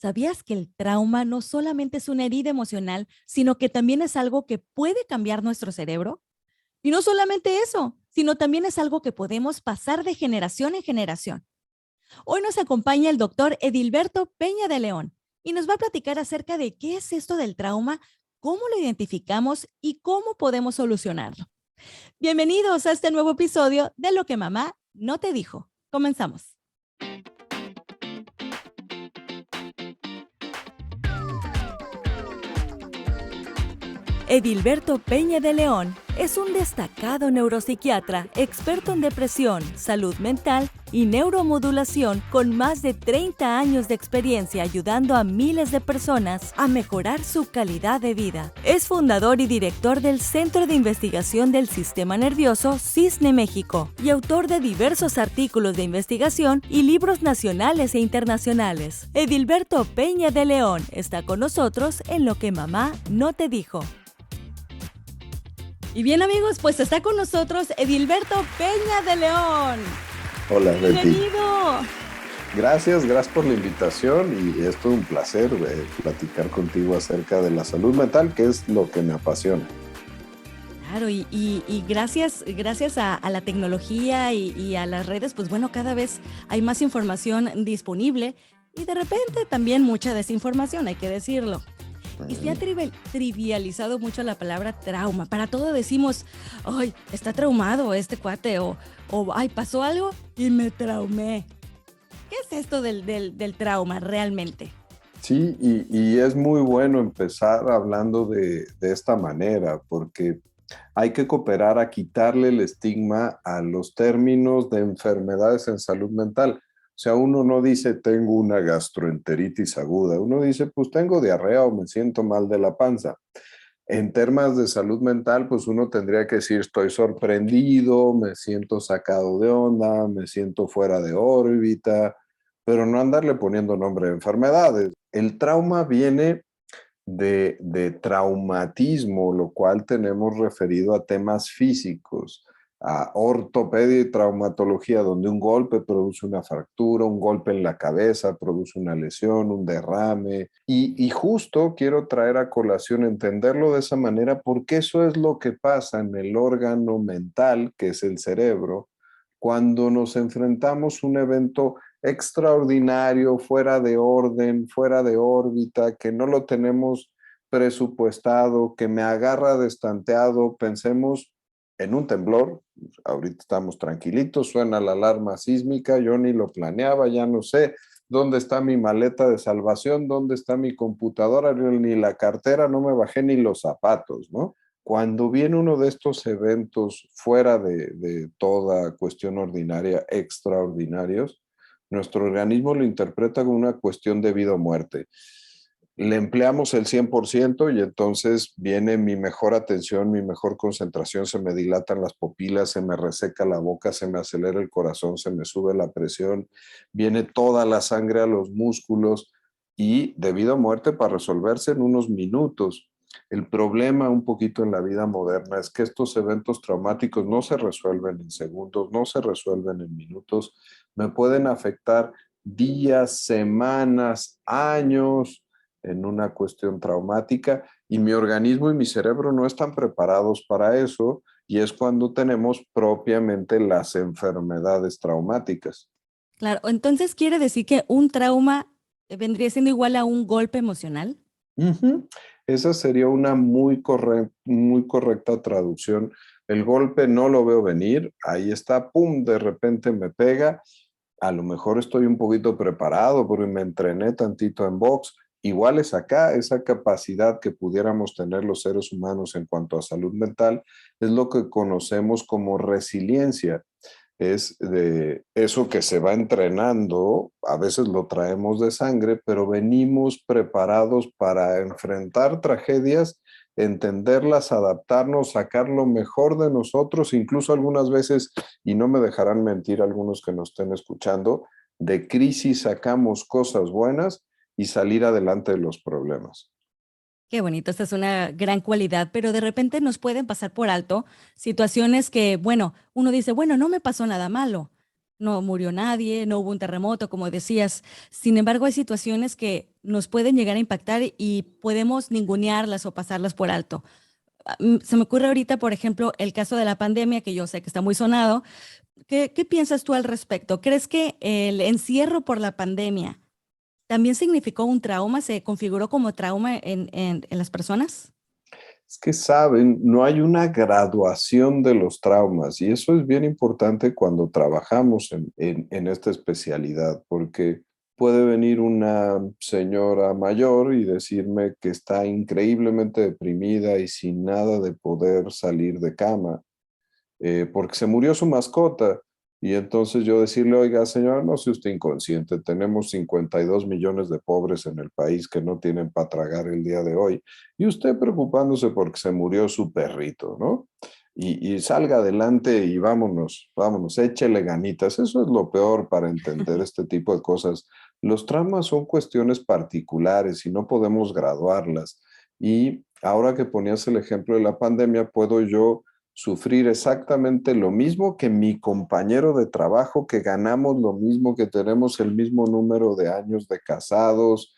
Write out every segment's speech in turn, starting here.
¿Sabías que el trauma no solamente es una herida emocional, sino que también es algo que puede cambiar nuestro cerebro? Y no solamente eso, sino también es algo que podemos pasar de generación en generación. Hoy nos acompaña el doctor Edilberto Peña de León y nos va a platicar acerca de qué es esto del trauma, cómo lo identificamos y cómo podemos solucionarlo. Bienvenidos a este nuevo episodio de Lo que mamá no te dijo. Comenzamos. Edilberto Peña de León es un destacado neuropsiquiatra, experto en depresión, salud mental y neuromodulación con más de 30 años de experiencia ayudando a miles de personas a mejorar su calidad de vida. Es fundador y director del Centro de Investigación del Sistema Nervioso CISNE México y autor de diversos artículos de investigación y libros nacionales e internacionales. Edilberto Peña de León está con nosotros en Lo que mamá no te dijo. Y bien amigos, pues está con nosotros Edilberto Peña de León. Hola, Betty. Bienvenido. Gracias por la invitación y es todo un placer platicar contigo acerca de la salud mental, que es lo que me apasiona. Claro, y gracias a la tecnología y a las redes, pues bueno, cada vez hay más información disponible y de repente también mucha desinformación, hay que decirlo. Y se ha trivializado mucho la palabra trauma. Para todo decimos, ay, está traumado este cuate, o ay, pasó algo y me traumé. ¿Qué es esto del trauma realmente? Sí, y es muy bueno empezar hablando de esta manera, porque hay que cooperar a quitarle el estigma a los términos de enfermedades en salud mental. O sea, uno no dice tengo una gastroenteritis aguda, uno dice pues tengo diarrea o me siento mal de la panza. En temas de salud mental, pues uno tendría que decir estoy sorprendido, me siento sacado de onda, me siento fuera de órbita, pero no andarle poniendo nombre de enfermedades. El trauma viene de traumatismo, lo cual tenemos referido a temas físicos, a ortopedia y traumatología, donde un golpe produce una fractura, un golpe en la cabeza produce una lesión, un derrame. Y justo quiero traer a colación, entenderlo de esa manera, porque eso es lo que pasa en el órgano mental, que es el cerebro, cuando nos enfrentamos a un evento extraordinario, fuera de orden, fuera de órbita, que no lo tenemos presupuestado, que me agarra destanteado. Pensemos en un temblor. Ahorita estamos tranquilitos, suena la alarma sísmica, yo ni lo planeaba, ya no sé dónde está mi maleta de salvación, dónde está mi computadora, ni la cartera, no me bajé ni los zapatos, ¿no? Cuando viene uno de estos eventos fuera de toda cuestión ordinaria, extraordinarios, nuestro organismo lo interpreta como una cuestión de vida o muerte. Le empleamos el 100% y entonces viene mi mejor atención, mi mejor concentración, se me dilatan las pupilas, se me reseca la boca, se me acelera el corazón, se me sube la presión, viene toda la sangre a los músculos y de vida o muerte para resolverse en unos minutos. El problema un poquito en la vida moderna es que estos eventos traumáticos no se resuelven en segundos, no se resuelven en minutos, me pueden afectar días, semanas, años en una cuestión traumática y mi organismo y mi cerebro no están preparados para eso y es cuando tenemos propiamente las enfermedades traumáticas. Claro, entonces quiere decir que un trauma vendría siendo igual a un golpe emocional. Uh-huh. Esa sería una muy correcta traducción. El golpe no lo veo venir, ahí está, pum, de repente me pega. A lo mejor estoy un poquito preparado porque me entrené tantito en box. Igual es acá, esa capacidad que pudiéramos tener los seres humanos en cuanto a salud mental, es lo que conocemos como resiliencia. Es de eso que se va entrenando, a veces lo traemos de sangre, pero venimos preparados para enfrentar tragedias, entenderlas, adaptarnos, sacar lo mejor de nosotros, incluso algunas veces, y no me dejarán mentir algunos que nos estén escuchando, de crisis sacamos cosas buenas y salir adelante de los problemas. Qué bonito, esta es una gran cualidad, pero de repente nos pueden pasar por alto situaciones que, bueno, uno dice, bueno, no me pasó nada malo, no murió nadie, no hubo un terremoto, como decías. Sin embargo, hay situaciones que nos pueden llegar a impactar y podemos ningunearlas o pasarlas por alto. Se me ocurre ahorita, por ejemplo, el caso de la pandemia, que yo sé que está muy sonado. ¿Qué piensas tú al respecto? ¿Crees que el encierro por la pandemia también significó un trauma, se configuró como trauma en las personas? Es que saben, no hay una graduación de los traumas y eso es bien importante cuando trabajamos en esta especialidad, porque puede venir una señora mayor y decirme que está increíblemente deprimida y sin nada de poder salir de cama porque se murió su mascota. Y entonces yo decirle, oiga, señora, no sea usted inconsciente, tenemos 52 millones de pobres en el país que no tienen para tragar el día de hoy. Y usted preocupándose porque se murió su perrito, ¿no? Y salga adelante y vámonos, vámonos, échele ganitas. Eso es lo peor para entender este tipo de cosas. Los traumas son cuestiones particulares y no podemos graduarlas. Y ahora que ponías el ejemplo de la pandemia, puedo yo sufrir exactamente lo mismo que mi compañero de trabajo, que ganamos lo mismo, que tenemos el mismo número de años de casados,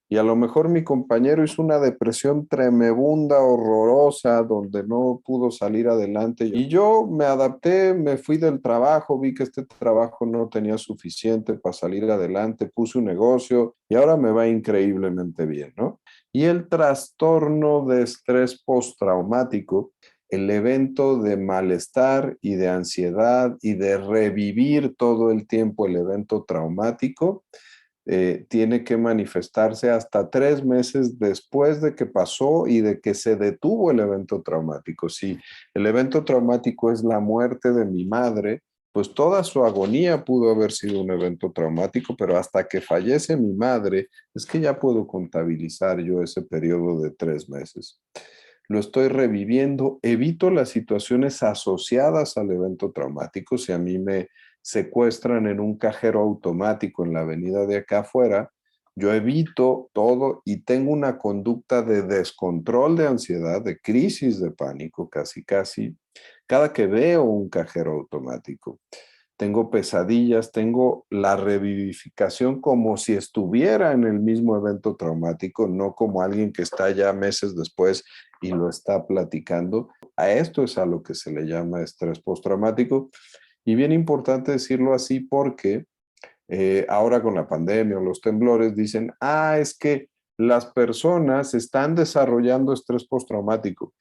y a lo mejor mi compañero hizo una depresión tremenda, horrorosa, donde no pudo salir adelante. Y yo me adapté, me fui del trabajo, vi que este trabajo no tenía suficiente para salir adelante, puse un negocio y ahora me va increíblemente bien, ¿no? Y el trastorno de estrés postraumático, el evento de malestar y de ansiedad y de revivir todo el tiempo el evento traumático, tiene que manifestarse hasta 3 meses después de que pasó y de que se detuvo el evento traumático. Si el evento traumático es la muerte de mi madre, pues toda su agonía pudo haber sido un evento traumático, pero hasta que fallece mi madre, es que ya puedo contabilizar yo ese periodo de 3 meses. Lo estoy reviviendo, evito las situaciones asociadas al evento traumático. Si a mí me secuestran en un cajero automático en la avenida de acá afuera, yo evito todo y tengo una conducta de descontrol de ansiedad, de crisis de pánico, casi, casi, cada que veo un cajero automático. Tengo pesadillas, tengo la revivificación como si estuviera en el mismo evento traumático, no como alguien que está ya meses después y lo está platicando. A esto es a lo que se le llama estrés postraumático. Y bien importante decirlo así porque ahora con la pandemia o los temblores dicen, es que las personas están desarrollando estrés postraumático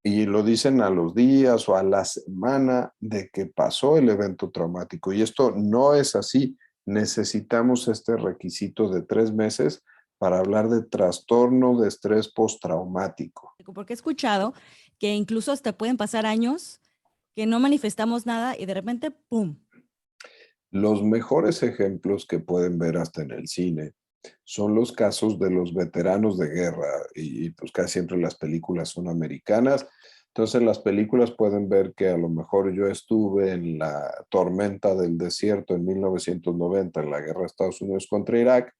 y lo dicen a los días o a la semana de que pasó el evento traumático. Y esto no es así. Necesitamos este requisito de 3 meses para hablar de trastorno de estrés postraumático. Porque he escuchado que incluso hasta pueden pasar años que no manifestamos nada y de repente, ¡pum! Los mejores ejemplos que pueden ver hasta en el cine son los casos de los veteranos de guerra y pues casi siempre las películas son americanas. Entonces en las películas pueden ver que a lo mejor yo estuve en la tormenta del desierto en 1990 en la guerra de Estados Unidos contra Irak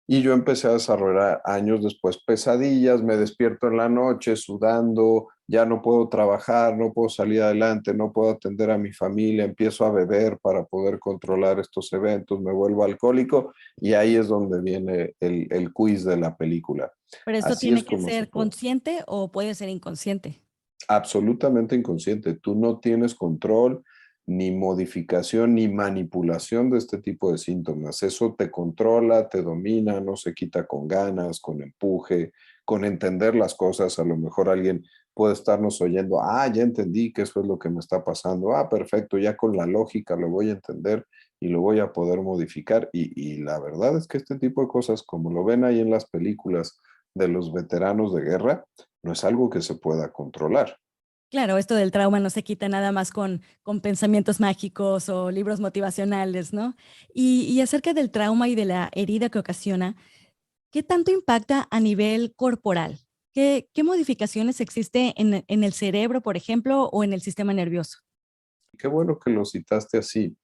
y yo empecé a desarrollar años después pesadillas, me despierto en la noche sudando, ya no puedo trabajar, no puedo salir adelante, no puedo atender a mi familia, empiezo a beber para poder controlar estos eventos, me vuelvo alcohólico y ahí es donde viene el quiz de la película. Pero esto Así tiene es que como se ser puede. consciente o puede ser inconsciente. Absolutamente inconsciente. Tú no tienes control, ni modificación, ni manipulación de este tipo de síntomas. Eso te controla, te domina, no se quita con ganas, con empuje, con entender las cosas. A lo mejor alguien puede estarnos oyendo, ya entendí que eso es lo que me está pasando. Perfecto, ya con la lógica lo voy a entender y lo voy a poder modificar. Y la verdad es que este tipo de cosas, como lo ven ahí en las películas de los veteranos de guerra, no es algo que se pueda controlar. Claro, esto del trauma no se quita nada más con pensamientos mágicos o libros motivacionales, ¿no? Y acerca del trauma y de la herida que ocasiona, ¿qué tanto impacta a nivel corporal? ¿Qué modificaciones existe en el cerebro, por ejemplo, o en el sistema nervioso? Qué bueno que lo citaste así,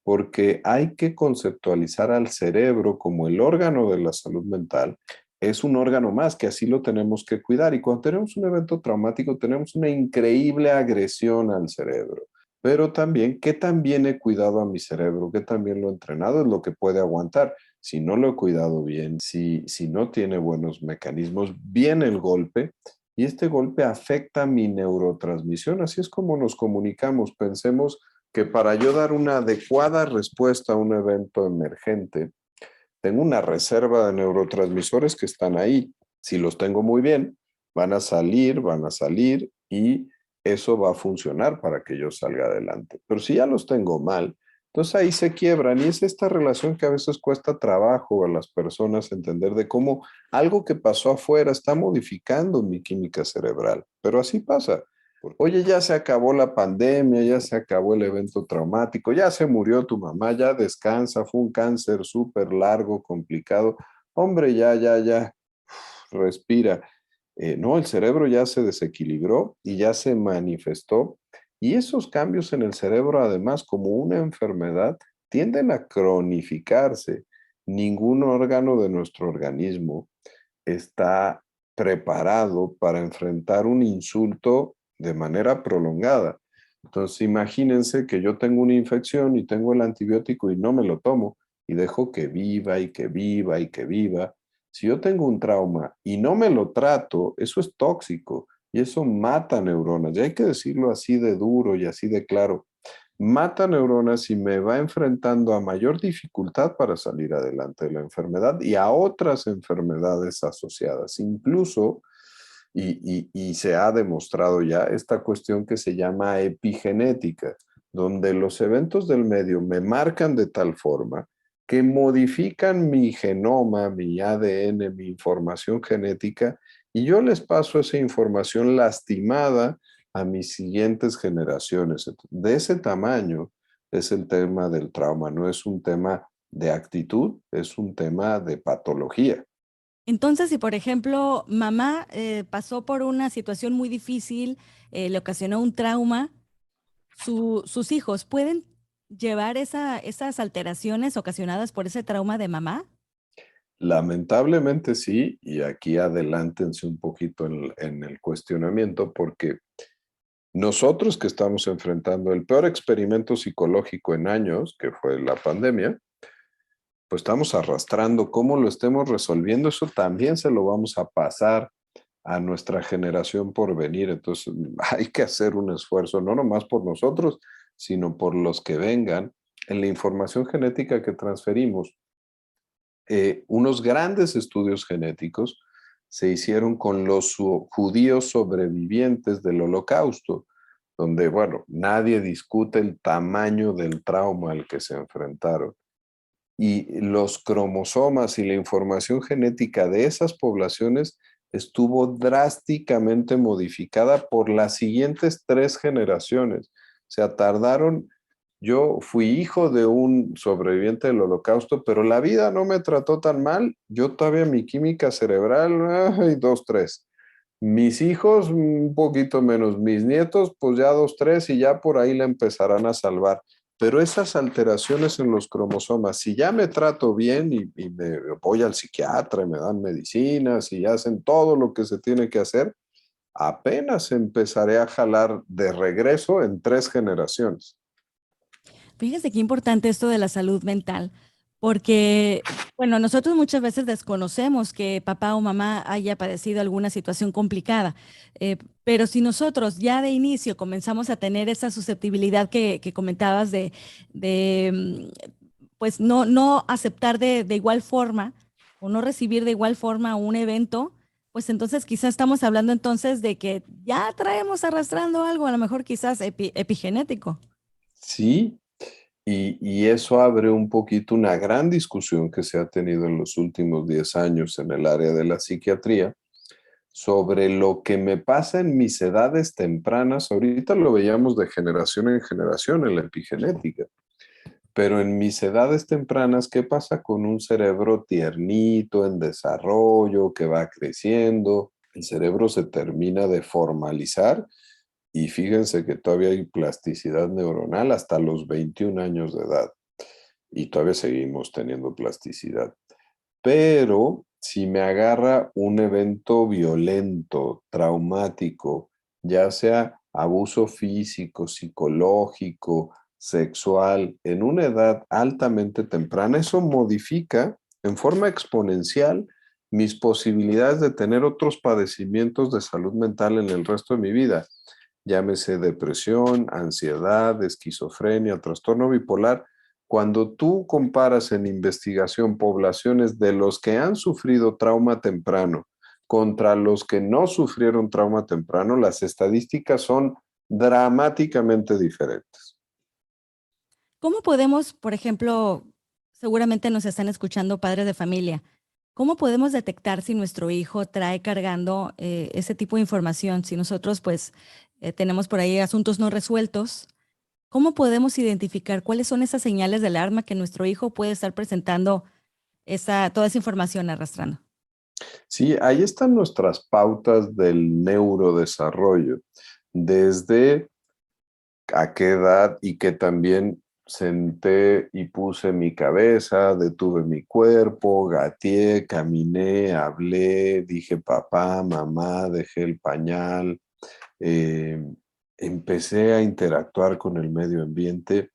porque hay que conceptualizar al cerebro como el órgano de la salud mental. Es un órgano más que así lo tenemos que cuidar. Y cuando tenemos un evento traumático, tenemos una increíble agresión al cerebro. Pero también, ¿qué tan bien he cuidado a mi cerebro? ¿Qué tan bien lo he entrenado? Es lo que puede aguantar. si no lo he cuidado bien, si no tiene buenos mecanismos, viene el golpe y este golpe afecta mi neurotransmisión. Así es como nos comunicamos. Pensemos que para yo dar una adecuada respuesta a un evento emergente, tengo una reserva de neurotransmisores que están ahí. Si los tengo muy bien, van a salir y eso va a funcionar para que yo salga adelante. Pero si ya los tengo mal, entonces ahí se quiebran y es esta relación que a veces cuesta trabajo a las personas entender de cómo algo que pasó afuera está modificando mi química cerebral. Pero así pasa. Oye, ya se acabó la pandemia, ya se acabó el evento traumático, ya se murió tu mamá, ya descansa, fue un cáncer súper largo, complicado. Hombre, ya, respira. No, el cerebro ya se desequilibró y ya se manifestó. Y esos cambios en el cerebro, además, como una enfermedad, tienden a cronificarse. Ningún órgano de nuestro organismo está preparado para enfrentar un insulto de manera prolongada. Entonces, imagínense que yo tengo una infección y tengo el antibiótico y no me lo tomo y dejo que viva y que viva y que viva. Si yo tengo un trauma y no me lo trato, eso es tóxico y eso mata neuronas. Y hay que decirlo así de duro y así de claro. Mata neuronas y me va enfrentando a mayor dificultad para salir adelante de la enfermedad y a otras enfermedades asociadas. Incluso, y se ha demostrado ya esta cuestión que se llama epigenética, donde los eventos del medio me marcan de tal forma que modifican mi genoma, mi ADN, mi información genética, y yo les paso esa información lastimada a mis siguientes generaciones. De ese tamaño es el tema del trauma, no es un tema de actitud, es un tema de patología. Entonces, si por ejemplo mamá pasó por una situación muy difícil, le ocasionó un trauma, sus hijos pueden llevar esas alteraciones ocasionadas por ese trauma de mamá. Lamentablemente sí, y aquí adelántense un poquito en el cuestionamiento, porque nosotros que estamos enfrentando el peor experimento psicológico en años, que fue la pandemia, pues estamos arrastrando cómo lo estemos resolviendo, eso también se lo vamos a pasar a nuestra generación por venir. Entonces hay que hacer un esfuerzo, no nomás por nosotros, sino por los que vengan en la información genética que transferimos. Unos grandes estudios genéticos se hicieron con los judíos sobrevivientes del Holocausto, donde, bueno, nadie discute el tamaño del trauma al que se enfrentaron. Y los cromosomas y la información genética de esas poblaciones estuvo drásticamente modificada por las siguientes 3 generaciones. O sea, tardaron, yo fui hijo de un sobreviviente del Holocausto, pero la vida no me trató tan mal. Yo todavía mi química cerebral, ay, 2, 3. Mis hijos, un poquito menos. Mis nietos, pues ya 2, 3 y ya por ahí la empezarán a salvar. Pero esas alteraciones en los cromosomas, si ya me trato bien y me voy al psiquiatra y me dan medicinas y hacen todo lo que se tiene que hacer, apenas empezaré a jalar de regreso en 3 generaciones. Fíjese qué importante esto de la salud mental, porque, bueno, nosotros muchas veces desconocemos que papá o mamá haya padecido alguna situación complicada, pero si nosotros ya de inicio comenzamos a tener esa susceptibilidad que comentabas pues no aceptar de igual forma o no recibir de igual forma un evento, pues entonces quizás estamos hablando entonces de que ya traemos arrastrando algo, a lo mejor quizás epigenético. Sí, y eso abre un poquito una gran discusión que se ha tenido en los últimos 10 años en el área de la psiquiatría sobre lo que me pasa en mis edades tempranas. Ahorita lo veíamos de generación en generación en la epigenética, pero en mis edades tempranas, ¿qué pasa con un cerebro tiernito, en desarrollo, que va creciendo? El cerebro se termina de formalizar y fíjense que todavía hay plasticidad neuronal hasta los 21 años de edad y todavía seguimos teniendo plasticidad. Pero si me agarra un evento violento, traumático, ya sea abuso físico, psicológico, sexual, en una edad altamente temprana, eso modifica en forma exponencial mis posibilidades de tener otros padecimientos de salud mental en el resto de mi vida. Llámese depresión, ansiedad, esquizofrenia, trastorno bipolar. Cuando tú comparas en investigación poblaciones de los que han sufrido trauma temprano contra los que no sufrieron trauma temprano, las estadísticas son dramáticamente diferentes. ¿Cómo podemos, por ejemplo, seguramente nos están escuchando padres de familia, cómo podemos detectar si nuestro hijo trae cargando ese tipo de información? Si nosotros pues tenemos por ahí asuntos no resueltos, ¿cómo podemos identificar cuáles son esas señales de alarma que nuestro hijo puede estar presentando toda esa información arrastrando? Sí, ahí están nuestras pautas del neurodesarrollo, desde a qué edad y que también senté y puse mi cabeza, detuve mi cuerpo, gateé, caminé, hablé, dije papá, mamá, dejé el pañal, eh, empecé a interactuar con el medio ambiente.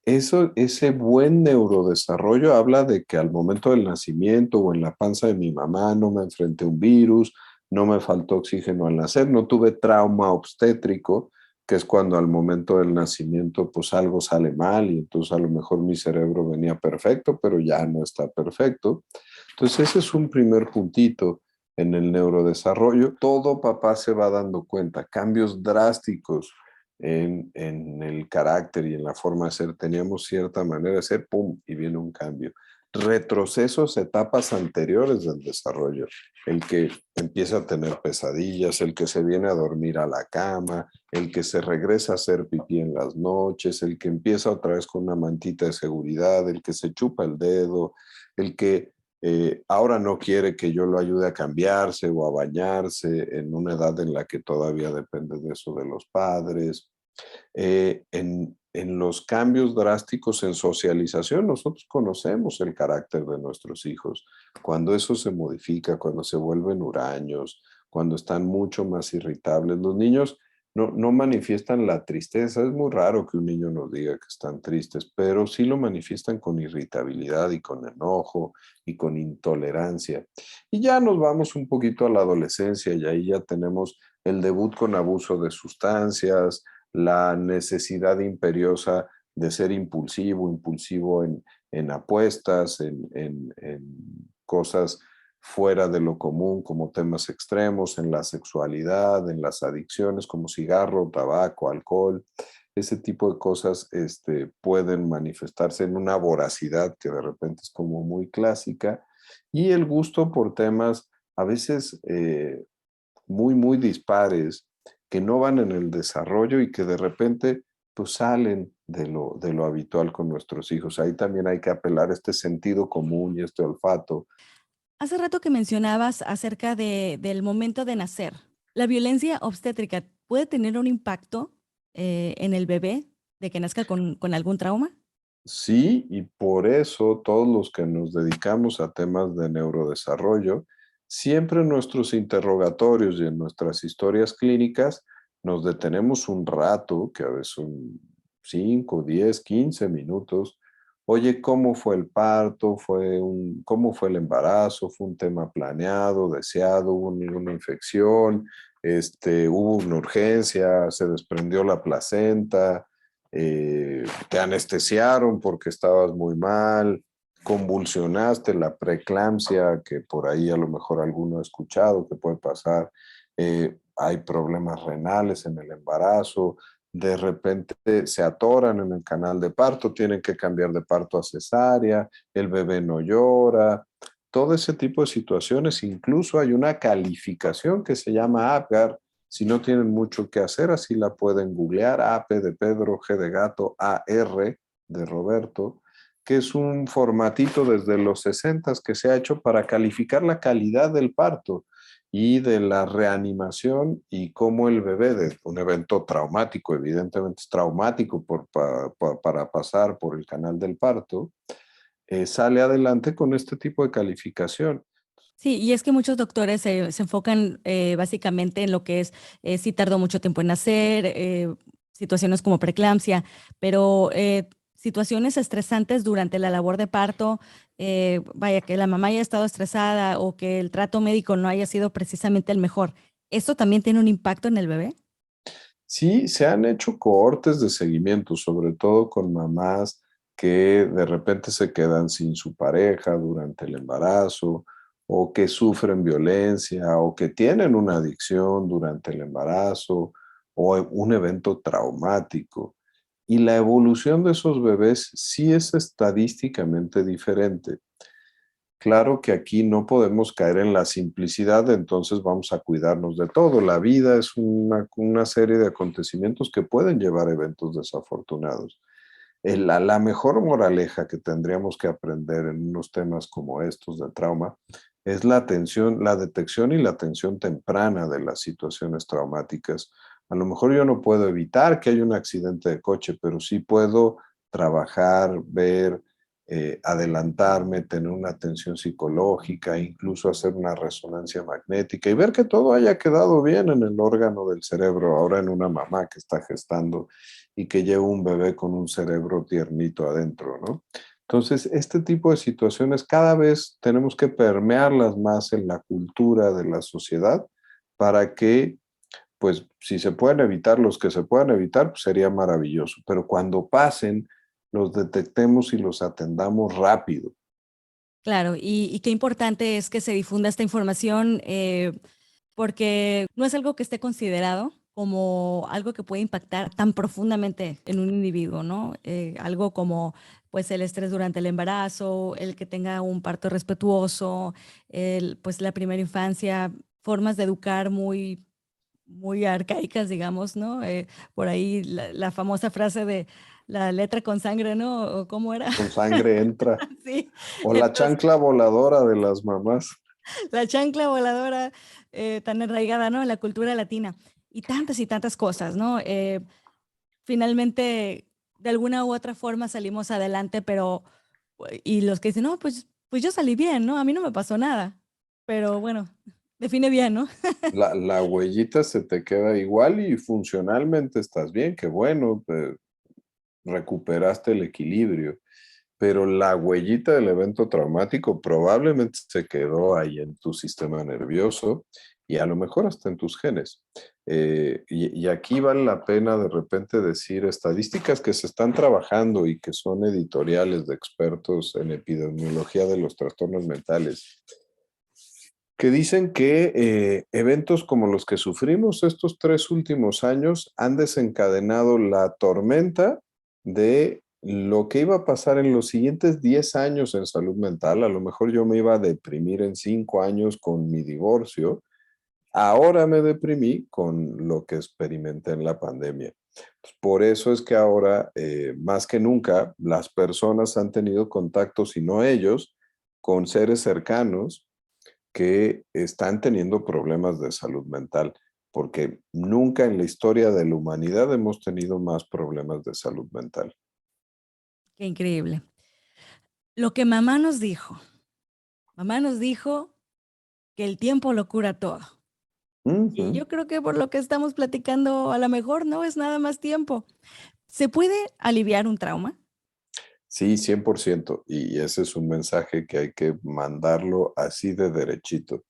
Ese buen neurodesarrollo habla de que al momento del nacimiento o en la panza de mi mamá no me enfrenté a un virus, no me faltó oxígeno al nacer, no tuve trauma obstétrico, que es cuando al momento del nacimiento pues algo sale mal y entonces a lo mejor mi cerebro venía perfecto, pero ya no está perfecto. Entonces ese es un primer puntito en el neurodesarrollo. Todo papá se va dando cuenta, cambios drásticos en el carácter y en la forma de ser. Teníamos cierta manera de ser, ¡pum!, y viene un cambio. Retrocesos, etapas anteriores del desarrollo. El que empieza a tener pesadillas, el que se viene a dormir a la cama, el que se regresa a hacer pipí en las noches, el que empieza otra vez con una mantita de seguridad, el que se chupa el dedo, el que ahora no quiere que yo lo ayude a cambiarse o a bañarse en una edad en la que todavía depende de eso de los padres. En los cambios drásticos en socialización, nosotros conocemos el carácter de nuestros hijos. Cuando eso se modifica, cuando se vuelven huraños, cuando están mucho más irritables, los niños no manifiestan la tristeza. Es muy raro que un niño nos diga que están tristes, pero sí lo manifiestan con irritabilidad y con enojo y con intolerancia. Y ya nos vamos un poquito a la adolescencia y ahí ya tenemos el debut con abuso de sustancias, la necesidad imperiosa de ser impulsivo en apuestas, en cosas fuera de lo común, como temas extremos, en la sexualidad, en las adicciones como cigarro, tabaco, alcohol. Ese tipo de cosas pueden manifestarse en una voracidad que de repente es como muy clásica, y el gusto por temas a veces muy dispares, que no van en el desarrollo y que de repente pues salen de lo habitual con nuestros hijos. Ahí también hay que apelar a este sentido común y este olfato. Hace rato que mencionabas acerca del momento de nacer. ¿La violencia obstétrica puede tener un impacto en el bebé de que nazca con algún trauma? Sí, y por eso todos los que nos dedicamos a temas de neurodesarrollo, siempre en nuestros interrogatorios y en nuestras historias clínicas nos detenemos un rato, que a veces son 5, 10, 15 minutos. Oye, ¿cómo fue el parto? ¿Cómo fue el embarazo? ¿Fue un tema planeado, deseado? ¿Hubo ninguna infección? ¿Hubo una urgencia? ¿Se desprendió la placenta? ¿Te anestesiaron porque estabas muy mal? ¿Convulsionaste? La preeclampsia, que por ahí a lo mejor alguno ha escuchado que puede pasar. Hay problemas renales en el embarazo. De repente se atoran en el canal de parto, tienen que cambiar de parto a cesárea, el bebé no llora. Todo ese tipo de situaciones. Incluso hay una calificación que se llama APGAR. Si no tienen mucho que hacer, así la pueden googlear: AP de Pedro, G de gato, AR de Roberto, que es un formatito desde los 60 que se ha hecho para calificar la calidad del parto y de la reanimación, y cómo el bebé, de un evento traumático, evidentemente es traumático para pasar por el canal del parto, sale adelante con este tipo de calificación. Sí, y es que muchos doctores se enfocan básicamente en lo que es si tardó mucho tiempo en nacer, situaciones como preeclampsia, pero situaciones estresantes durante la labor de parto, vaya, que la mamá haya estado estresada o que el trato médico no haya sido precisamente el mejor, ¿esto también tiene un impacto en el bebé? Sí, se han hecho cohortes de seguimiento, sobre todo con mamás que de repente se quedan sin su pareja durante el embarazo o que sufren violencia o que tienen una adicción durante el embarazo o un evento traumático. Y la evolución de esos bebés sí es estadísticamente diferente. Claro que aquí no podemos caer en la simplicidad, entonces vamos a cuidarnos de todo. La vida es una serie de acontecimientos que pueden llevar a eventos desafortunados. La mejor moraleja que tendríamos que aprender en unos temas como estos de trauma es la atención, la detección y la atención temprana de las situaciones traumáticas. A lo mejor yo no puedo evitar que haya un accidente de coche, pero sí puedo trabajar, ver, adelantarme, tener una atención psicológica, incluso hacer una resonancia magnética y ver que todo haya quedado bien en el órgano del cerebro, ahora en una mamá que está gestando y que lleva un bebé con un cerebro tiernito adentro, ¿no? Entonces, este tipo de situaciones cada vez tenemos que permearlas más en la cultura de la sociedad para que, pues, si se pueden evitar los que se puedan evitar, pues sería maravilloso. Pero cuando pasen, los detectemos y los atendamos rápido. Claro, y qué importante es que se difunda esta información, porque no es algo que esté considerado como algo que puede impactar tan profundamente en un individuo, ¿no? Algo como, pues, el estrés durante el embarazo, el que tenga un parto respetuoso, pues, la primera infancia, formas de educar muy arcaicas, digamos, ¿no? Por ahí la famosa frase de la letra con sangre, ¿no? ¿O cómo era? Con sangre entra. Sí, O la entonces chancla voladora de las mamás. la chancla voladora, tan arraigada, ¿no? En la cultura latina. Y tantas cosas, ¿no? Finalmente, de alguna u otra forma salimos adelante, pero, y los que dicen, no, pues yo salí bien, ¿no? A mí no me pasó nada. Pero bueno, define bien, ¿no? La huellita se te queda igual y funcionalmente estás bien, qué bueno, recuperaste el equilibrio, pero la huellita del evento traumático probablemente se quedó ahí en tu sistema nervioso y a lo mejor hasta en tus genes. Y aquí vale la pena de repente decir estadísticas que se están trabajando y que son editoriales de expertos en epidemiología de los trastornos mentales, que dicen que eventos como los que sufrimos estos 3 últimos años han desencadenado la tormenta de lo que iba a pasar en los siguientes 10 años en salud mental. A lo mejor yo me iba a deprimir en 5 años con mi divorcio. Ahora me deprimí con lo que experimenté en la pandemia. Pues, por eso es que ahora, más que nunca, las personas han tenido contactos, y no ellos, con seres cercanos que están teniendo problemas de salud mental, porque nunca en la historia de la humanidad hemos tenido más problemas de salud mental. Qué increíble. Lo que mamá nos dijo que el tiempo lo cura todo. Y Ujú. yo creo que por lo que estamos platicando, a lo mejor no es nada más tiempo. ¿Se puede aliviar un trauma? Sí, 100%. Y ese es un mensaje que hay que mandarlo así de derechito.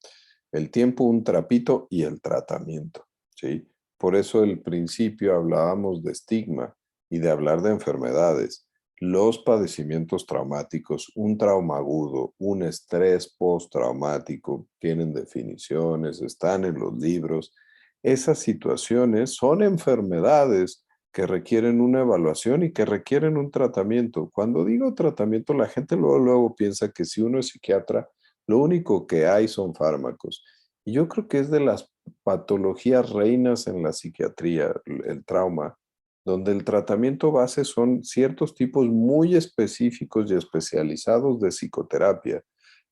El tiempo, un trapito y el tratamiento, ¿sí? Por eso al principio hablábamos de estigma y de hablar de enfermedades. Los padecimientos traumáticos, un trauma agudo, un estrés postraumático, tienen definiciones, están en los libros. Esas situaciones son enfermedades que requieren una evaluación y que requieren un tratamiento. Cuando digo tratamiento, la gente luego piensa que si uno es psiquiatra, lo único que hay son fármacos. Y yo creo que es de las patologías reinas en la psiquiatría, el trauma, donde el tratamiento base son ciertos tipos muy específicos y especializados de psicoterapia.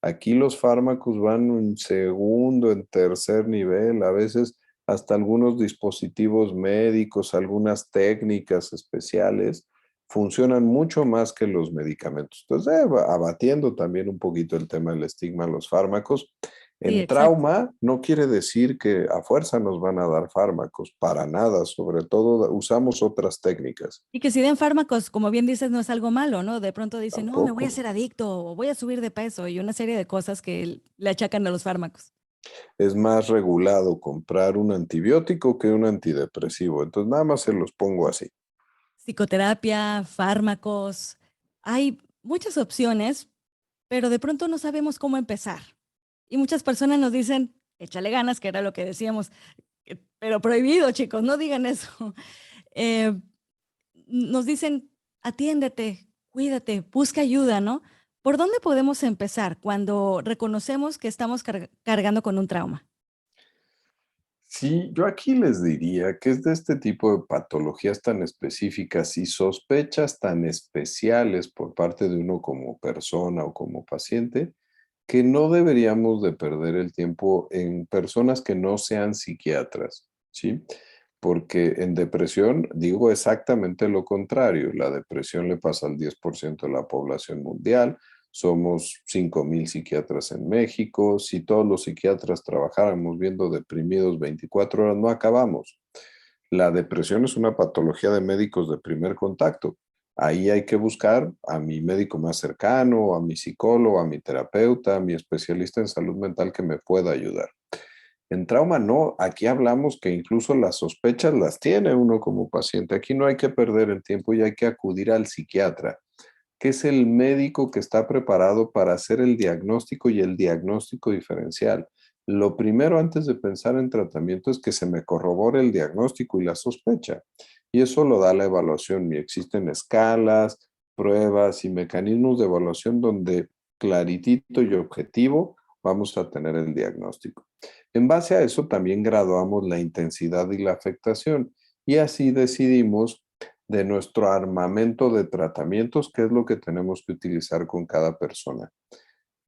Aquí los fármacos van en segundo, en tercer nivel, a veces hasta algunos dispositivos médicos, algunas técnicas especiales, funcionan mucho más que los medicamentos. Entonces, abatiendo también un poquito el tema del estigma, los fármacos, Sí, En exacto. trauma no quiere decir que a fuerza nos van a dar fármacos, para nada, sobre todo usamos otras técnicas. Y que si den fármacos, como bien dices, no es algo malo, ¿no? De pronto dicen, no, me voy a Tampoco. hacer adicto o voy a subir de peso y una serie de cosas que le achacan a los fármacos. Es más regulado comprar un antibiótico que un antidepresivo, entonces nada más se los pongo así. Psicoterapia, fármacos, hay muchas opciones, pero de pronto no sabemos cómo empezar. Y muchas personas nos dicen, échale ganas, que era lo que decíamos, pero prohibido, chicos, no digan eso. Eh, nos dicen, atiéndete, cuídate, busca ayuda, ¿no? ¿Por dónde podemos empezar cuando reconocemos que estamos cargando con un trauma? Sí, yo aquí les diría que es de este tipo de patologías tan específicas y sospechas tan especiales por parte de uno como persona o como paciente, que no deberíamos de perder el tiempo en personas que no sean psiquiatras, ¿sí? Porque en depresión digo exactamente lo contrario. La depresión le pasa al 10% de la población mundial. Somos 5,000 psiquiatras en México. Si todos los psiquiatras trabajáramos viendo deprimidos 24 horas, no acabamos. La depresión es una patología de médicos de primer contacto. Ahí hay que buscar a mi médico más cercano, a mi psicólogo, a mi terapeuta, a mi especialista en salud mental que me pueda ayudar. En trauma no, aquí hablamos que incluso las sospechas las tiene uno como paciente. Aquí no hay que perder el tiempo y hay que acudir al psiquiatra, que es el médico que está preparado para hacer el diagnóstico y el diagnóstico diferencial. Lo primero antes de pensar en tratamiento es que se me corrobore el diagnóstico y la sospecha. Y eso lo da la evaluación. Y existen escalas, pruebas y mecanismos de evaluación donde claritito y objetivo vamos a tener el diagnóstico. En base a eso también graduamos la intensidad y la afectación y así decidimos de nuestro armamento de tratamientos, qué es lo que tenemos que utilizar con cada persona.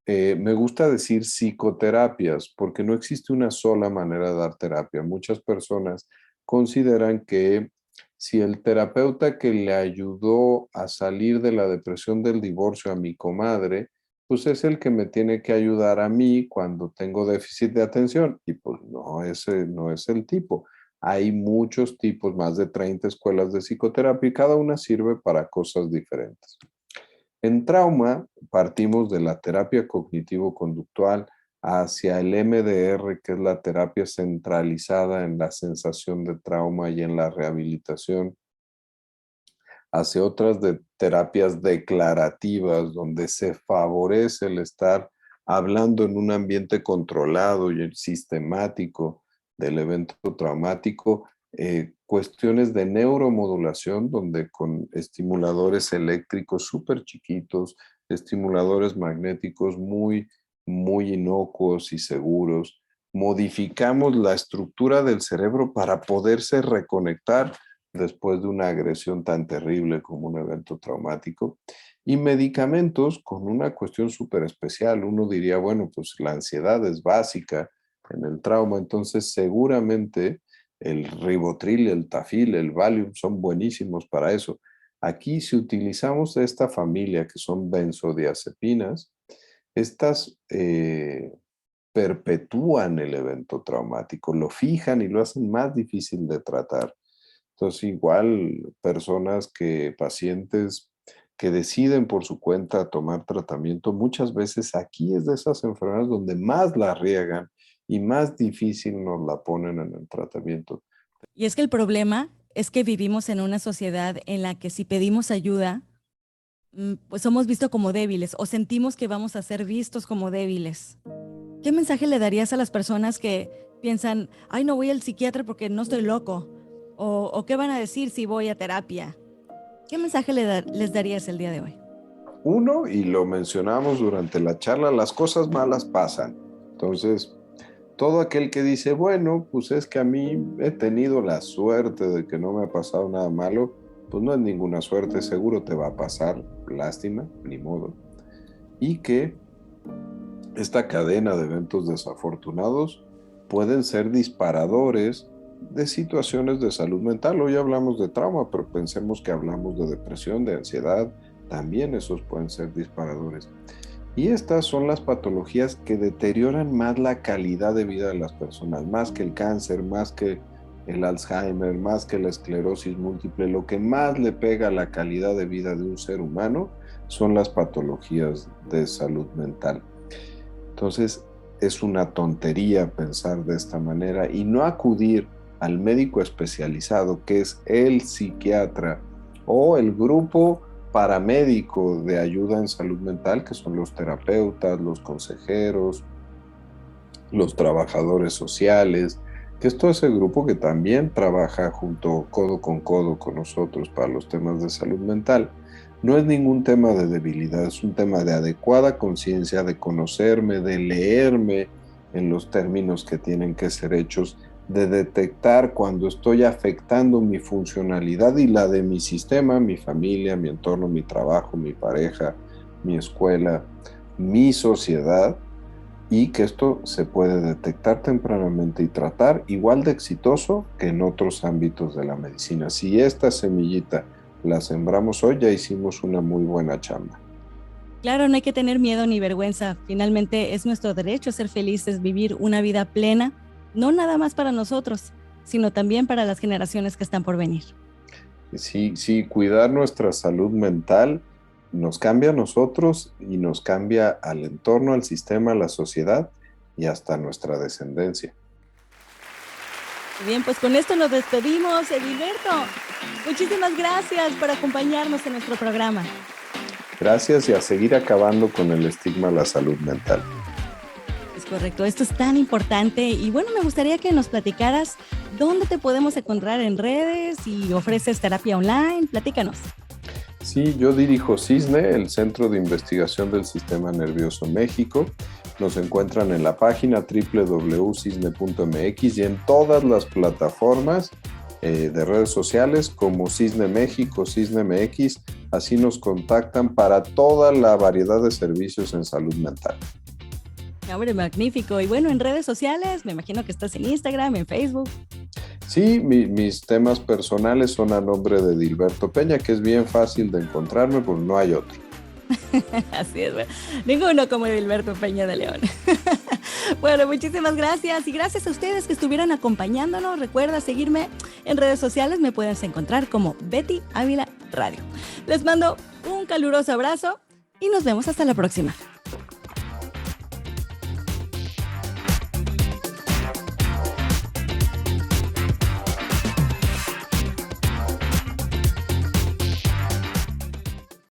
Me gusta decir psicoterapias porque no existe una sola manera de dar terapia. Muchas personas consideran que si el terapeuta que le ayudó a salir de la depresión del divorcio a mi comadre, pues es el que me tiene que ayudar a mí cuando tengo déficit de atención. Y pues no, ese no es el tipo. Hay muchos tipos, más de 30 escuelas de psicoterapia y cada una sirve para cosas diferentes. En trauma, partimos de la terapia cognitivo-conductual hacia el MDR, que es la terapia centralizada en la sensación de trauma y en la rehabilitación, hacia otras de terapias declarativas, donde se favorece el estar hablando en un ambiente controlado y sistemático del evento traumático, cuestiones de neuromodulación, donde con estimuladores eléctricos súper chiquitos, estimuladores magnéticos muy inocuos y seguros, modificamos la estructura del cerebro para poderse reconectar después de una agresión tan terrible como un evento traumático, y medicamentos con una cuestión súper especial. Uno diría, bueno, pues la ansiedad es básica en el trauma, entonces seguramente el Ribotril, el Tafil, el Valium son buenísimos para eso. Aquí si utilizamos esta familia que son benzodiazepinas, estas perpetúan el evento traumático, lo fijan y lo hacen más difícil de tratar. Entonces, igual personas pacientes que deciden por su cuenta tomar tratamiento, muchas veces aquí es de esas enfermedades donde más la riegan y más difícil nos la ponen en el tratamiento. Y es que el problema es que vivimos en una sociedad en la que si pedimos ayuda, pues somos vistos como débiles o sentimos que vamos a ser vistos como débiles. ¿Qué mensaje le darías a las personas que piensan, ay, no voy al psiquiatra porque no estoy loco? O qué van a decir si voy a terapia? ¿Qué mensaje les darías el día de hoy? Uno, y lo mencionamos durante la charla, las cosas malas pasan. Entonces, todo aquel que dice, bueno, pues es que a mí he tenido la suerte de que no me ha pasado nada malo, pues no es ninguna suerte, seguro te va a pasar, lástima, ni modo. Y que esta cadena de eventos desafortunados pueden ser disparadores de situaciones de salud mental. Hoy hablamos de trauma, pero pensemos que hablamos de depresión, de ansiedad, también esos pueden ser disparadores. Y estas son las patologías que deterioran más la calidad de vida de las personas, más que el cáncer, más que el Alzheimer, más que la esclerosis múltiple. Lo que más le pega a la calidad de vida de un ser humano son las patologías de salud mental. Entonces, es una tontería pensar de esta manera y no acudir al médico especializado, que es el psiquiatra o el grupo paramédico de ayuda en salud mental, que son los terapeutas, los consejeros, los trabajadores sociales, que es todo ese grupo que también trabaja junto codo con nosotros para los temas de salud mental. No es ningún tema de debilidad, es un tema de adecuada conciencia, de conocerme, de leerme en los términos que tienen que ser hechos, de detectar cuando estoy afectando mi funcionalidad y la de mi sistema, mi familia, mi entorno, mi trabajo, mi pareja, mi escuela, mi sociedad, y que esto se puede detectar tempranamente y tratar igual de exitoso que en otros ámbitos de la medicina. Si esta semillita la sembramos hoy, ya hicimos una muy buena chamba. Claro, no hay que tener miedo ni vergüenza. Finalmente es nuestro derecho ser felices, vivir una vida plena, no nada más para nosotros, sino también para las generaciones que están por venir. Sí, cuidar nuestra salud mental nos cambia a nosotros y nos cambia al entorno, al sistema, a la sociedad y hasta nuestra descendencia. Bien, pues con esto nos despedimos, Edilberto. Muchísimas gracias por acompañarnos en nuestro programa. Gracias y a seguir acabando con el estigma de la salud mental. Es correcto, esto es tan importante y bueno, me gustaría que nos platicaras dónde te podemos encontrar en redes y ofreces terapia online. Platícanos. Sí, yo dirijo CISNE, el Centro de Investigación del Sistema Nervioso México. Nos encuentran en la página www.cisne.mx y en todas las plataformas de redes sociales como CISNE México, CISNE MX. Así nos contactan para toda la variedad de servicios en salud mental. Hombre, magnífico. Y bueno, en redes sociales, me imagino que estás en Instagram, en Facebook. Sí, mis temas personales son a nombre de Edilberto Peña, que es bien fácil de encontrarme, pues no hay otro. Así es, bueno. Ninguno como Edilberto Peña de León. Bueno, muchísimas gracias y gracias a ustedes que estuvieron acompañándonos. Recuerda seguirme en redes sociales, me puedes encontrar como Betty Ávila Radio. Les mando un caluroso abrazo y nos vemos hasta la próxima.